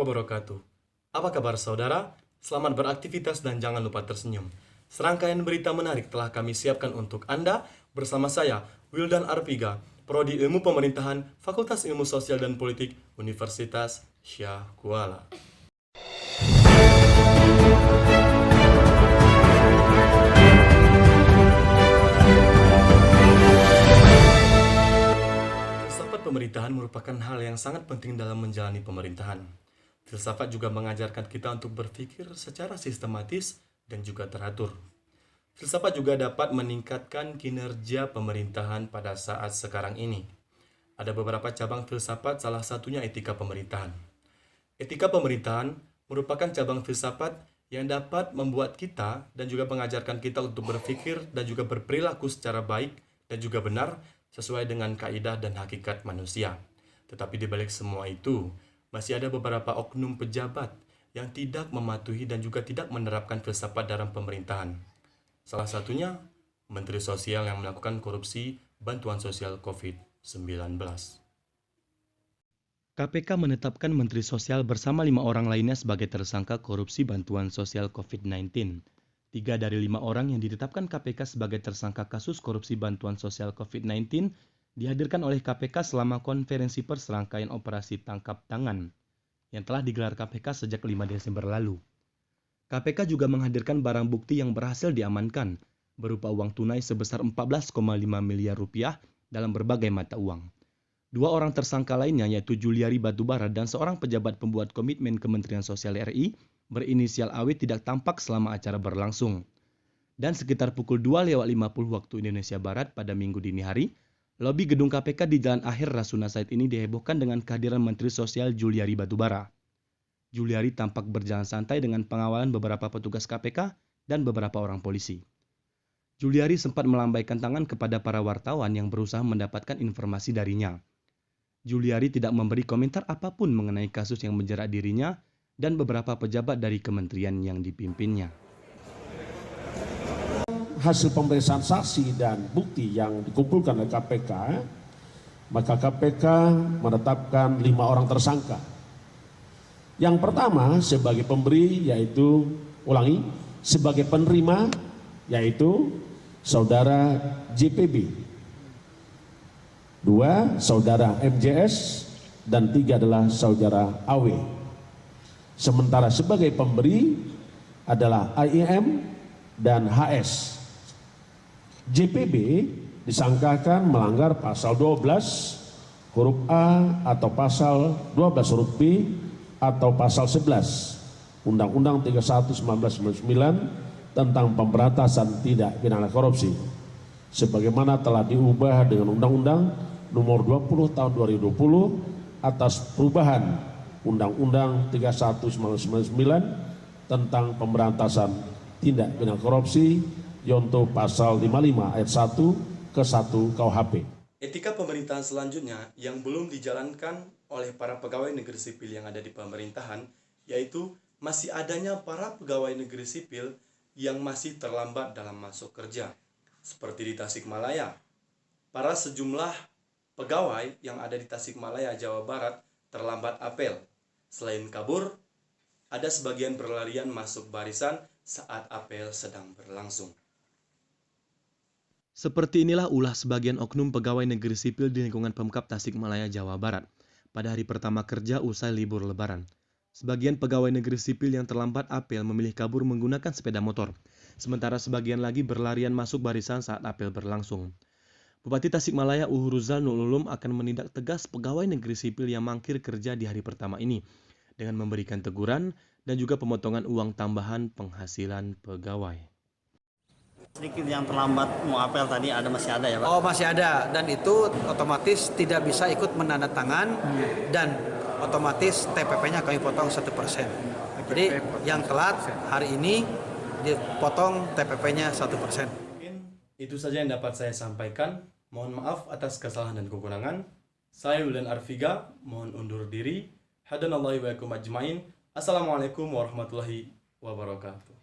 wabarakatuh. Apa kabar saudara? Selamat beraktivitas dan jangan lupa tersenyum. Serangkaian berita menarik telah kami siapkan untuk Anda bersama saya, Wildan Arfiga, Prodi Ilmu Pemerintahan, Fakultas Ilmu Sosial dan Politik, Universitas Syah Kuala. Filsafat pemerintahan merupakan hal yang sangat penting dalam menjalani pemerintahan. Filsafat juga mengajarkan kita untuk berpikir secara sistematis dan juga teratur. Filsafat juga dapat meningkatkan kinerja pemerintahan pada saat sekarang ini. Ada beberapa cabang filsafat, salah satunya etika pemerintahan. Etika pemerintahan merupakan cabang filsafat yang dapat membuat kita dan juga mengajarkan kita untuk berpikir dan juga berperilaku secara baik dan juga benar sesuai dengan kaidah dan hakikat manusia. Tetapi di balik semua itu, masih ada beberapa oknum pejabat yang tidak mematuhi dan juga tidak menerapkan filsafat dalam pemerintahan. Salah satunya, Menteri Sosial yang melakukan korupsi bantuan sosial COVID-19. KPK menetapkan Menteri Sosial bersama 5 orang lainnya sebagai tersangka korupsi bantuan sosial COVID-19. 3 dari 5 orang yang ditetapkan KPK sebagai tersangka kasus korupsi bantuan sosial COVID-19 dihadirkan oleh KPK selama konferensi pers rangkaian operasi tangkap tangan yang telah digelar KPK sejak 5 Desember lalu. KPK juga menghadirkan barang bukti yang berhasil diamankan berupa uang tunai sebesar 14,5 miliar rupiah dalam berbagai mata uang. 2 orang tersangka lainnya yaitu Juliari Batubara dan seorang pejabat pembuat komitmen Kementerian Sosial RI berinisial AW tidak tampak selama acara berlangsung. Dan sekitar pukul 2:50 waktu Indonesia Barat pada Minggu dini hari, lobi gedung KPK di Jalan Akhir Rasuna Said ini dihebohkan dengan kehadiran Menteri Sosial Juliari Batubara. Juliari tampak berjalan santai dengan pengawalan beberapa petugas KPK dan beberapa orang polisi. Juliari sempat melambaikan tangan kepada para wartawan yang berusaha mendapatkan informasi darinya. Juliari tidak memberi komentar apapun mengenai kasus yang menjerat dirinya dan beberapa pejabat dari kementerian yang dipimpinnya. Hasil pemeriksaan saksi dan bukti yang dikumpulkan oleh KPK, maka KPK menetapkan 5 orang tersangka. Yang pertama sebagai pemberi yaitu, sebagai penerima yaitu saudara JPB, 2 saudara MJS, dan 3 adalah saudara AW. Sementara sebagai pemberi adalah AIM dan HS. JPB disangkakan melanggar pasal 12 huruf A atau pasal 12 huruf B atau pasal 11 Undang-Undang 31/1999 tentang pemberantasan tindak pidana korupsi, sebagaimana telah diubah dengan Undang-Undang Nomor 20 Tahun 2020 atas perubahan Undang-Undang 31/1999 tentang pemberantasan tindak pidana korupsi, yaitu pasal 55 ayat 1 ke 1 KUHP. Etika pemerintahan selanjutnya yang belum dijalankan oleh para pegawai negeri sipil yang ada di pemerintahan, yaitu masih adanya para pegawai negeri sipil yang masih terlambat dalam masuk kerja. Seperti di Tasikmalaya, para sejumlah pegawai yang ada di Tasikmalaya, Jawa Barat terlambat apel. Selain kabur, ada sebagian berlarian masuk barisan saat apel sedang berlangsung. Seperti inilah ulah sebagian oknum pegawai negeri sipil di lingkungan Pemkab Tasikmalaya, Jawa Barat pada hari pertama kerja usai libur Lebaran. Sebagian pegawai negeri sipil yang terlambat apel memilih kabur menggunakan sepeda motor, sementara sebagian lagi berlarian masuk barisan saat apel berlangsung. Bupati Tasikmalaya Uhuruzal Nululum akan menindak tegas pegawai negeri sipil yang mangkir kerja di hari pertama ini dengan memberikan teguran dan juga pemotongan uang tambahan penghasilan pegawai. Sedikit yang terlambat mau apel tadi masih ada ya Pak? Oh masih ada, dan itu otomatis tidak bisa ikut menandatangan dan otomatis TPP-nya kami potong 1%. Jadi yang telat hari ini dipotong TPP-nya 1%. Itu saja yang dapat saya sampaikan. Mohon maaf atas kesalahan dan kekurangan. Saya Wildan Arfiga, mohon undur diri. Hadanallahu wa yakum ajmain. Assalamualaikum warahmatullahi wabarakatuh.